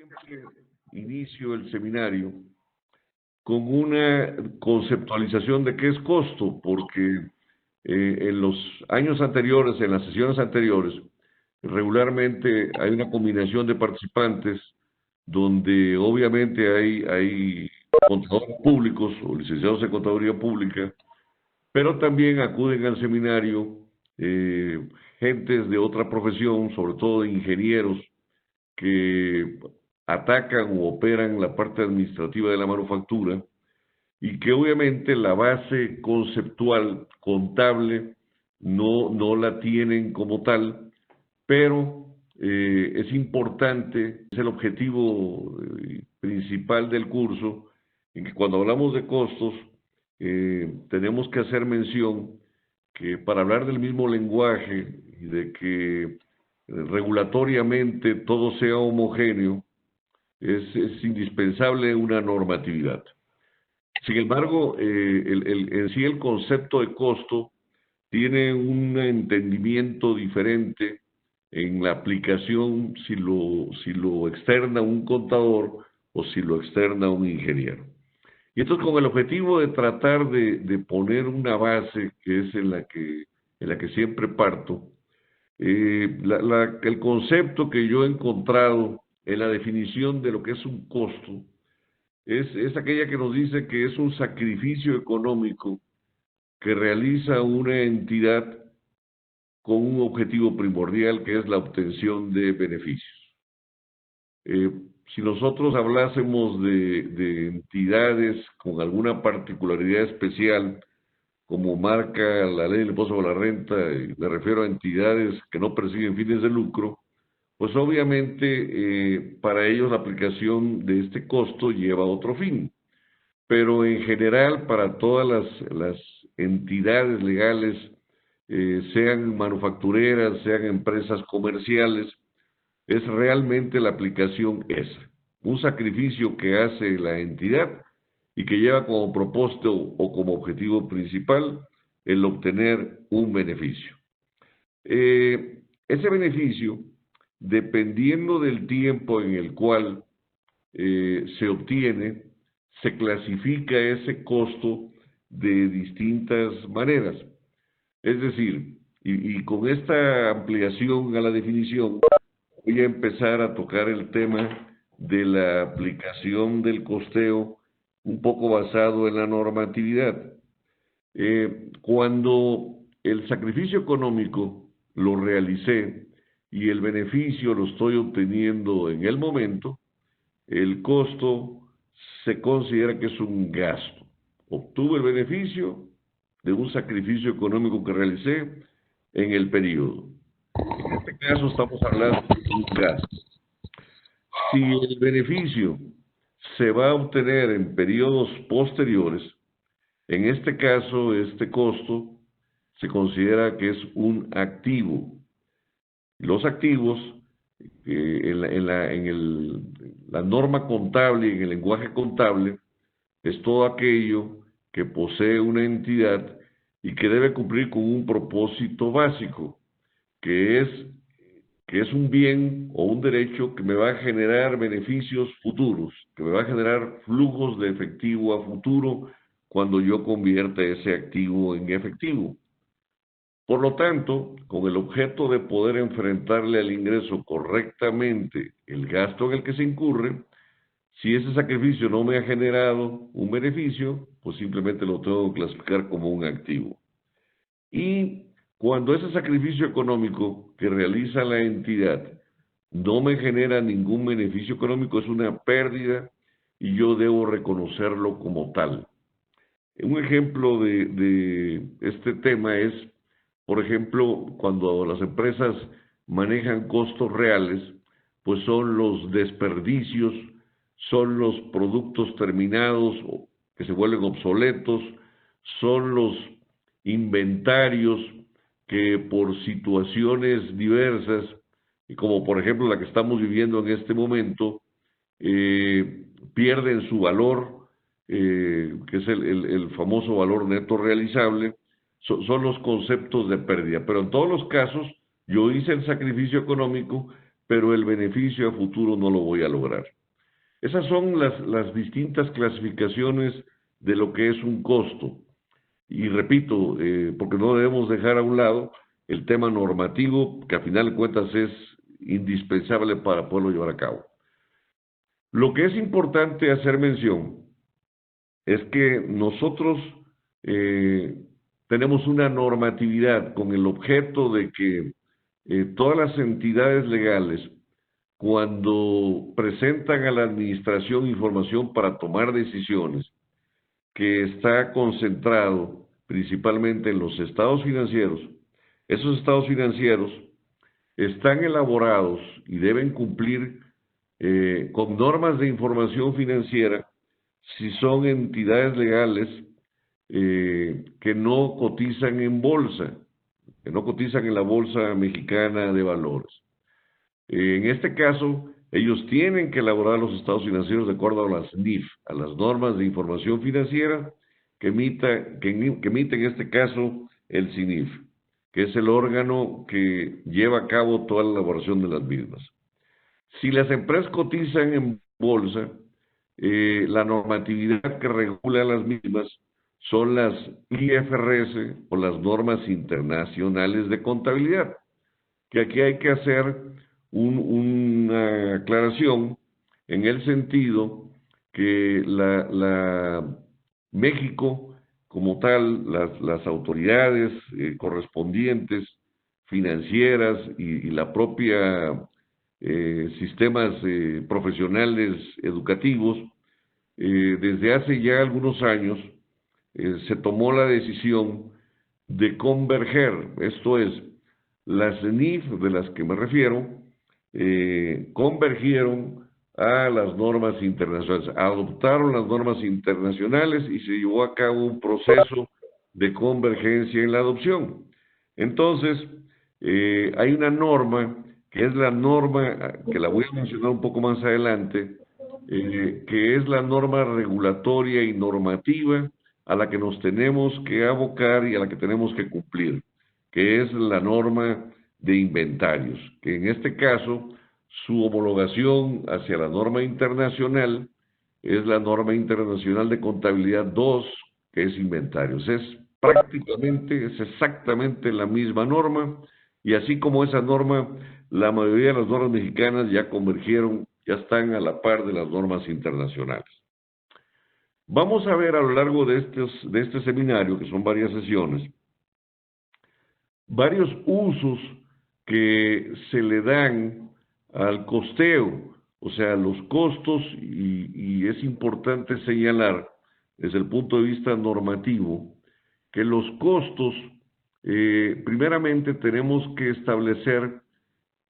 siempre inicio el seminario con una conceptualización de qué es costo, porque en los años anteriores, en las sesiones anteriores, regularmente hay una combinación de participantes donde obviamente hay contadores públicos o licenciados en contaduría pública, pero también acuden al seminario gentes de otra profesión, sobre todo ingenieros, que atacan o operan la parte administrativa de la manufactura y que obviamente la base conceptual, contable, no la tienen como tal, pero es importante, es el objetivo principal del curso, en que cuando hablamos de costos, tenemos que hacer mención que para hablar del mismo lenguaje y de que regulatoriamente todo sea homogéneo, es indispensable una normatividad. Sin embargo, en sí el concepto de costo tiene un entendimiento diferente en la aplicación si lo externa un contador o si lo externa un ingeniero. Y entonces con el objetivo de tratar de poner una base que es en la que siempre parto, el concepto que yo he encontrado en la definición de lo que es un costo es aquella que nos dice que es un sacrificio económico que realiza una entidad con un objetivo primordial que es la obtención de beneficios. Si nosotros hablásemos de entidades con alguna particularidad especial, como marca la ley del impuesto sobre la renta, y me refiero a entidades que no persiguen fines de lucro, pues obviamente para ellos la aplicación de este costo lleva otro fin. Pero en general para todas las entidades legales, sean manufactureras, sean empresas comerciales, es realmente la aplicación esa. Un sacrificio que hace la entidad y que lleva como propósito o como objetivo principal el obtener un beneficio. Ese beneficio, dependiendo del tiempo en el cual se obtiene, se clasifica ese costo de distintas maneras. Es decir, y con esta ampliación a la definición, voy a empezar a tocar el tema de la aplicación del costeo un poco basado en la normatividad. Cuando el sacrificio económico lo realicé y el beneficio lo estoy obteniendo en el momento, el costo se considera que es un gasto. Obtuve el beneficio de un sacrificio económico que realicé en el periodo. En este caso estamos hablando de un gasto. Si el beneficio se va a obtener en periodos posteriores, en este caso este costo se considera que es un activo. Los activos, la norma contable y en el lenguaje contable, es todo aquello que posee una entidad y que debe cumplir con un propósito básico, que es un bien o un derecho que me va a generar beneficios futuros, que me va a generar flujos de efectivo a futuro cuando yo convierta ese activo en efectivo. Por lo tanto, con el objeto de poder enfrentarle al ingreso correctamente el gasto en el que se incurre, si ese sacrificio no me ha generado un beneficio, pues simplemente lo tengo que clasificar como un activo. Y cuando ese sacrificio económico que realiza la entidad no me genera ningún beneficio económico, es una pérdida y yo debo reconocerlo como tal. Un ejemplo de este tema es, por ejemplo, cuando las empresas manejan costos reales, pues son los desperdicios, son los productos terminados que se vuelven obsoletos, son los inventarios que por situaciones diversas, como por ejemplo la que estamos viviendo en este momento, pierden su valor, que es el famoso valor neto realizable, son los conceptos de pérdida. Pero en todos los casos, yo hice el sacrificio económico, pero el beneficio a futuro no lo voy a lograr. Esas son las distintas clasificaciones de lo que es un costo. Y repito, porque no debemos dejar a un lado el tema normativo, que a final de cuentas es indispensable para poderlo llevar a cabo. Lo que es importante hacer mención es que nosotros tenemos una normatividad con el objeto de que todas las entidades legales, cuando presentan a la administración información para tomar decisiones, que está concentrado principalmente en los estados financieros, esos estados financieros están elaborados y deben cumplir con normas de información financiera si son entidades legales que no cotizan en bolsa, que no cotizan en la Bolsa Mexicana de Valores. En este caso, ellos tienen que elaborar los estados financieros de acuerdo a las NIF, a las normas de información financiera que emite en este caso el CINIF, que es el órgano que lleva a cabo toda la elaboración de las mismas. Si las empresas cotizan en bolsa, la normatividad que regula las mismas son las IFRS o las normas internacionales de contabilidad, que aquí hay que hacer una aclaración en el sentido que México, como tal, las autoridades correspondientes financieras y la propia sistemas profesionales educativos, desde hace ya algunos años se tomó la decisión de converger, esto es, las NIF de las que me refiero, convergieron a las normas internacionales, adoptaron las normas internacionales y se llevó a cabo un proceso de convergencia en la adopción. Entonces, hay una norma, que es la norma, que la voy a mencionar un poco más adelante, que es la norma regulatoria y normativa a la que nos tenemos que abocar y a la que tenemos que cumplir, que es la norma de inventarios, que en este caso su homologación hacia la norma internacional es la norma internacional de contabilidad 2, que es inventarios. Es exactamente la misma norma, y así como esa norma, la mayoría de las normas mexicanas ya convergieron, ya están a la par de las normas internacionales. Vamos a ver a lo largo de este seminario, que son varias sesiones, varios usos que se le dan al costeo, o sea, los costos, y es importante señalar desde el punto de vista normativo que los costos, primeramente tenemos que establecer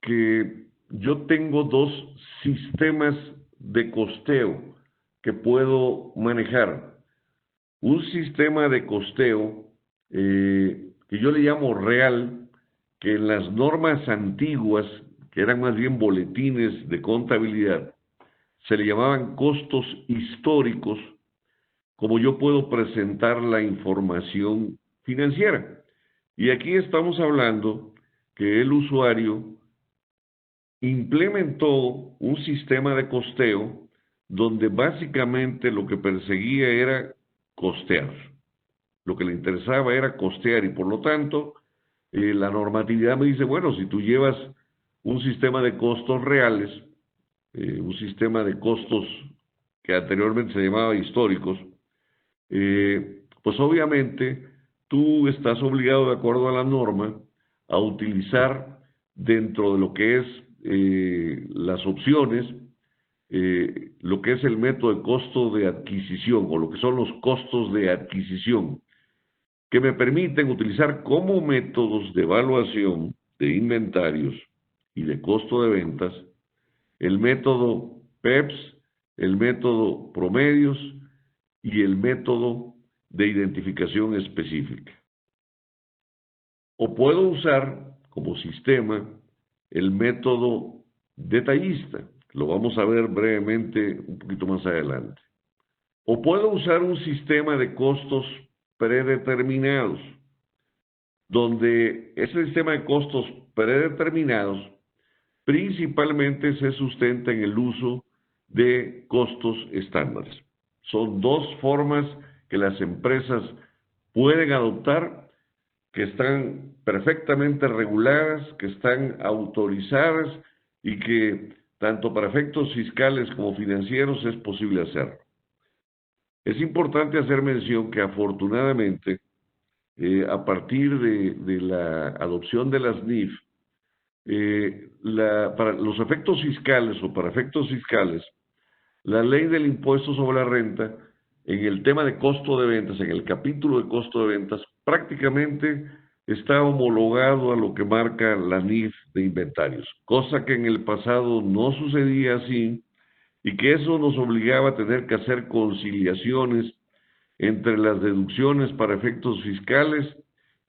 que yo tengo dos sistemas de costeo que puedo manejar. Un sistema de costeo que yo le llamo real, que en las normas antiguas, que eran más bien boletines de contabilidad, se le llamaban costos históricos, como yo puedo presentar la información financiera. Y aquí estamos hablando que el usuario implementó un sistema de costeo donde básicamente lo que perseguía era costear. Lo que le interesaba era costear y por lo tanto la normatividad me dice, bueno, si tú llevas un sistema de costos reales, un sistema de costos que anteriormente se llamaba históricos, pues obviamente tú estás obligado, de acuerdo a la norma, a utilizar dentro de lo que es las opciones, lo que es el método de costo de adquisición o lo que son los costos de adquisición, que me permiten utilizar como métodos de evaluación de inventarios y de costo de ventas el método PEPS, el método promedios y el método de identificación específica. O puedo usar como sistema el método detallista, lo vamos a ver brevemente un poquito más adelante. O puedo usar un sistema de costos predeterminados, donde ese sistema de costos predeterminados principalmente se sustenta en el uso de costos estándares. Son dos formas que las empresas pueden adoptar, que están perfectamente reguladas, que están autorizadas y que tanto para efectos fiscales como financieros es posible hacerlo. Es importante hacer mención que afortunadamente a partir de la adopción de las NIF, para los efectos fiscales o para efectos fiscales, la ley del impuesto sobre la renta, en el tema de costo de ventas, en el capítulo de costo de ventas, prácticamente está homologado a lo que marca la NIF de inventarios, cosa que en el pasado no sucedía así y que eso nos obligaba a tener que hacer conciliaciones entre las deducciones para efectos fiscales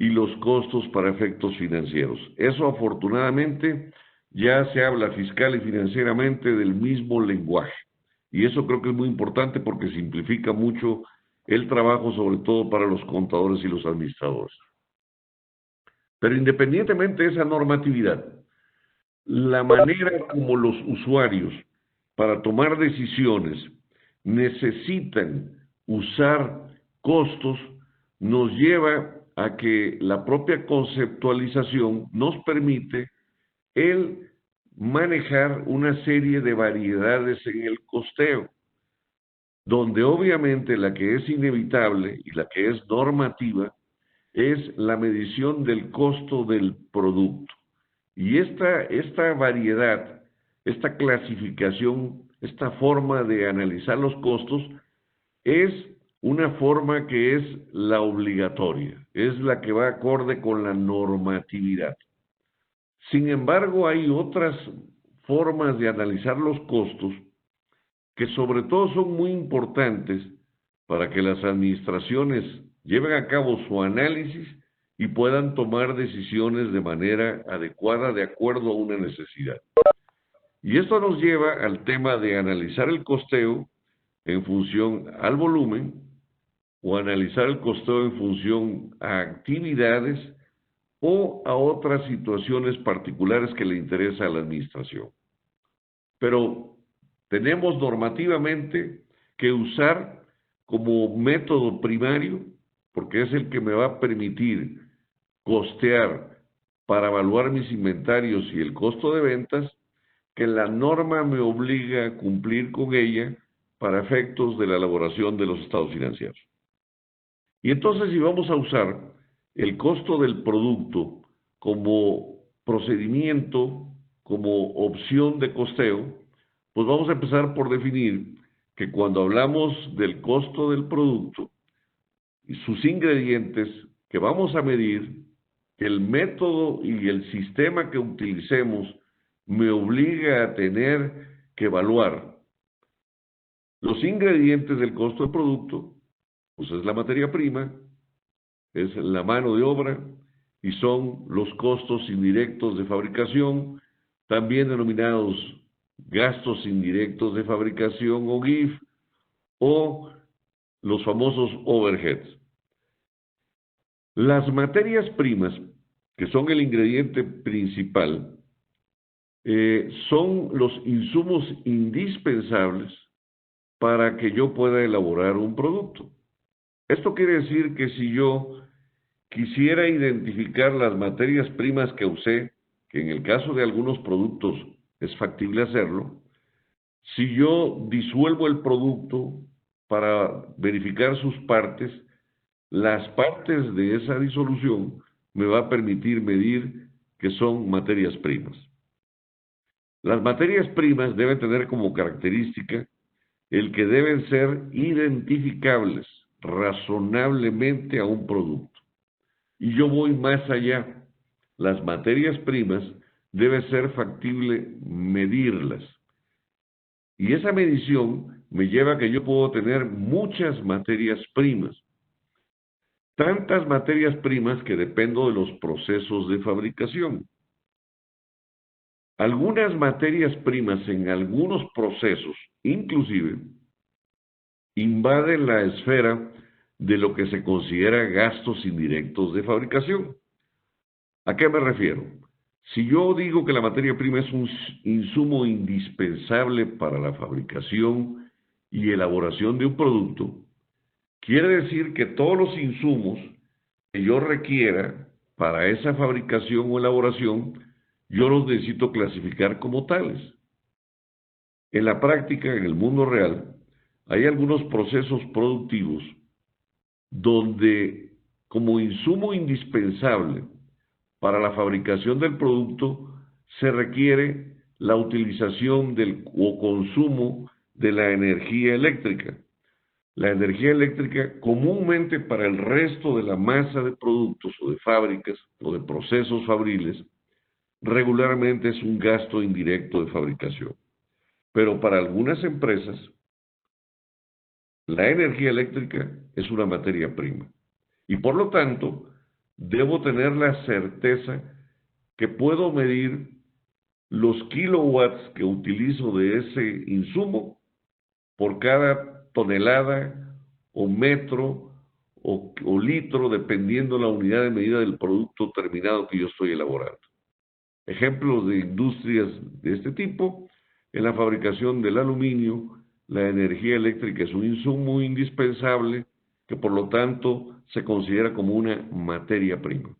y los costos para efectos financieros. Eso afortunadamente ya se habla fiscal y financieramente del mismo lenguaje. Y eso creo que es muy importante porque simplifica mucho el trabajo, sobre todo para los contadores y los administradores. Pero independientemente de esa normatividad, la manera como los usuarios para tomar decisiones necesitan usar costos nos lleva a que la propia conceptualización nos permite el manejar una serie de variedades en el costeo, donde obviamente la que es inevitable y la que es normativa es la medición del costo del producto. Y esta variedad, esta clasificación, esta forma de analizar los costos es una forma que es la obligatoria, es la que va acorde con la normatividad. Sin embargo, hay otras formas de analizar los costos que sobre todo son muy importantes para que las administraciones lleven a cabo su análisis y puedan tomar decisiones de manera adecuada de acuerdo a una necesidad. Y esto nos lleva al tema de analizar el costeo en función al volumen o analizar el costeo en función a actividades o a otras situaciones particulares que le interesa a la administración. Pero tenemos normativamente que usar como método primario, porque es el que me va a permitir costear para evaluar mis inventarios y el costo de ventas, que la norma me obliga a cumplir con ella para efectos de la elaboración de los estados financieros. Y entonces, si vamos a usar el costo del producto como procedimiento, como opción de costeo, pues vamos a empezar por definir que cuando hablamos del costo del producto y sus ingredientes que vamos a medir, el método y el sistema que utilicemos me obliga a tener que evaluar los ingredientes del costo del producto, pues es la materia prima, es la mano de obra y son los costos indirectos de fabricación, también denominados gastos indirectos de fabricación o GIF, o los famosos overheads. Las materias primas, que son el ingrediente principal, son los insumos indispensables para que yo pueda elaborar un producto. Esto quiere decir que si yo quisiera identificar las materias primas que usé, que en el caso de algunos productos es factible hacerlo, si yo disuelvo el producto para verificar sus partes, las partes de esa disolución me va a permitir medir que son materias primas. Las materias primas deben tener como característica el que deben ser identificables razonablemente a un producto. Y yo voy más allá. Las materias primas debe ser factible medirlas. Y esa medición me lleva a que yo puedo tener muchas materias primas. Tantas materias primas que dependo de los procesos de fabricación. Algunas materias primas en algunos procesos, inclusive, invaden la esfera de lo que se considera gastos indirectos de fabricación. ¿A qué me refiero? Si yo digo que la materia prima es un insumo indispensable para la fabricación y elaboración de un producto, quiere decir que todos los insumos que yo requiera para esa fabricación o elaboración, yo los necesito clasificar como tales. En la práctica, en el mundo real, hay algunos procesos productivos donde, como insumo indispensable para la fabricación del producto, se requiere la utilización o consumo de la energía eléctrica. La energía eléctrica comúnmente para el resto de la masa de productos o de fábricas o de procesos fabriles, regularmente es un gasto indirecto de fabricación. Pero para algunas empresas, la energía eléctrica es una materia prima. Y por lo tanto, debo tener la certeza que puedo medir los kilowatts que utilizo de ese insumo por cada tonelada o metro o litro, dependiendo la unidad de medida del producto terminado que yo estoy elaborando. Ejemplos de industrias de este tipo: en la fabricación del aluminio, la energía eléctrica es un insumo indispensable que por lo tanto se considera como una materia prima.